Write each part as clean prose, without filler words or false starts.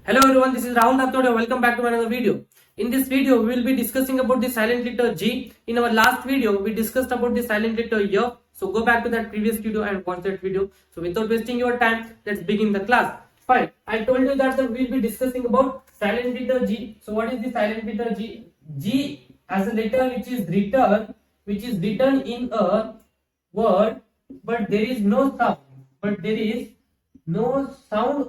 Hello everyone, this is Rahul Rathod and welcome back to another video. In this video, we will be discussing about the silent letter G. In our last video, we discussed about the silent letter Y. So go back to that previous video and watch that video. So without wasting your time, let's begin the class. Fine. I told you that we will be discussing about silent letter G. So what is the silent letter G? G as a letter which is written in a word, but there is no sound.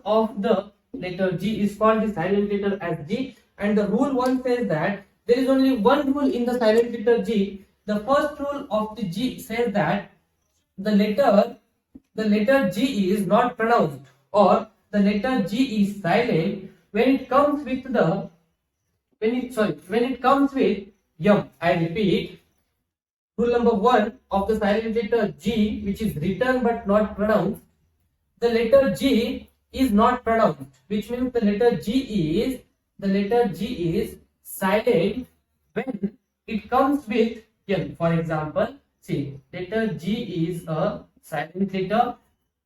Of the letter G is called the silent letter as G, and the rule 1 says that there is only one rule in the silent letter G. The first rule of the G says that the letter G is not pronounced, or the letter G is silent when it comes with yum. I repeat, rule number 1 of the silent letter G, which is written but not pronounced, the letter G is not pronounced, which means the letter G is silent when it comes with N. For example, see, letter G is a silent letter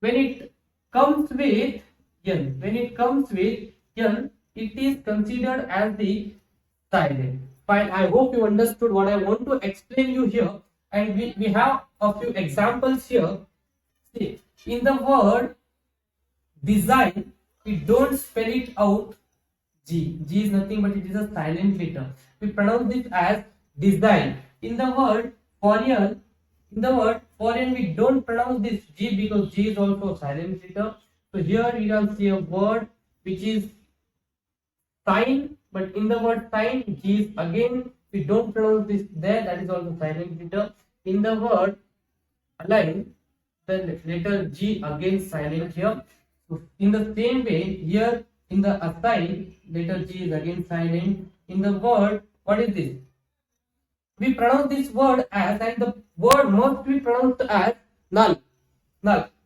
when it comes with N. It is considered as the silent. Fine. I hope you understood what I want to explain you here, and we have a few examples here. See, in the word design, we don't spell it out G. G is nothing but it is a silent letter. We pronounce this as design. In the word foreign, we don't pronounce this G because G is also a silent letter. So here we can see a word which is sign, but in the word sign, G is again, we don't pronounce this there, that is also silent letter. In the word align, the letter G again silent here. So in the same way, here in the assign, letter G is again silent. In the word, what is this? We pronounce this word as, and the word must be pronounced as null,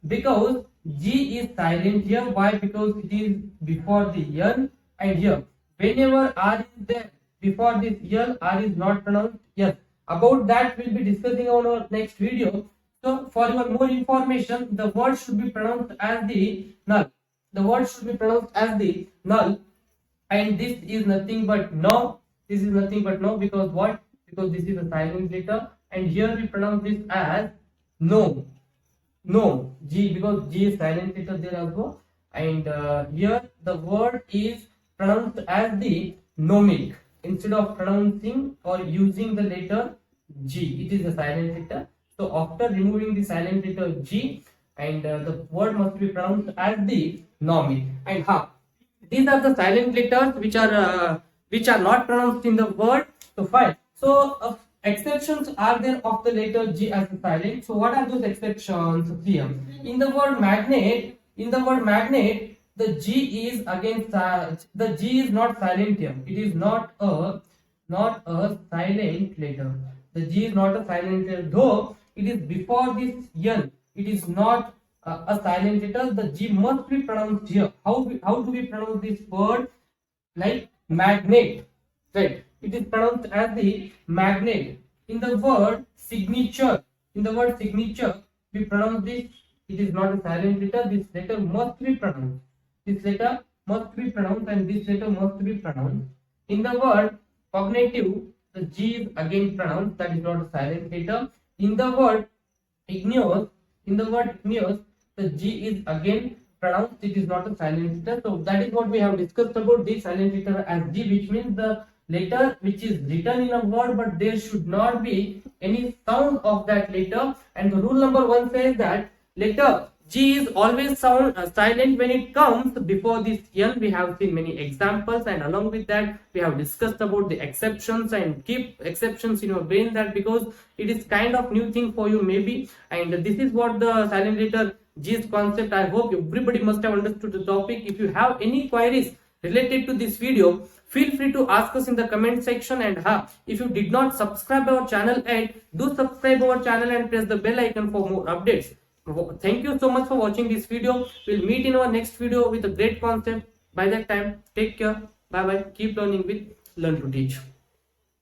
because G is silent here. Why? Because it is before the N, and here whenever R is there before this L, R is not pronounced. Yes, about that we'll be discussing on our next video. So for your more information, the word should be pronounced as the null. And this is nothing but no. Because what? Because this is a silent letter, and here we pronounce this as no. G, because G is silent letter there also, and here the word is pronounced as the nomic instead of pronouncing or using the letter G. It is a silent letter. So after removing the silent letter G, and the word must be pronounced as the nomic. And these are the silent letters which are not pronounced in the word. So fine. So exceptions are there of the letter G as a silent. So what are those exceptions here? In the word magnet, the G is not silent here. It is not a silent letter. The G is not a silent letter, though it is before this N. It is not a silent letter. The G must be pronounced here. How do we pronounce this word? Like magnet, right? It is pronounced as the magnet. In the word signature, we pronounce this. It is not a silent letter. This letter must be pronounced. And this letter must be pronounced. In the word cognitive, the G is again pronounced. That is not a silent letter. In the word igneous, the G is again pronounced. It is not a silent letter. So that is what we have discussed about the silent letter as G, which means the letter which is written in a word, but there should not be any sound of that letter. And the rule number 1 says that letter G is always silent when it comes before this N. We have seen many examples, and along with that we have discussed about the exceptions, and keep exceptions in your brain, that because it is kind of new thing for you maybe. And this is what the silent letter G's concept. I hope everybody must have understood the topic. If you have any queries related to this video, feel free to ask us in the comment section. And if you did not subscribe our channel yet, do subscribe our channel and press the bell icon for more updates. Thank you so much for watching this video. We'll meet in our next video with a great concept. By that time, take care. Bye bye. Keep learning with Learn to Teach.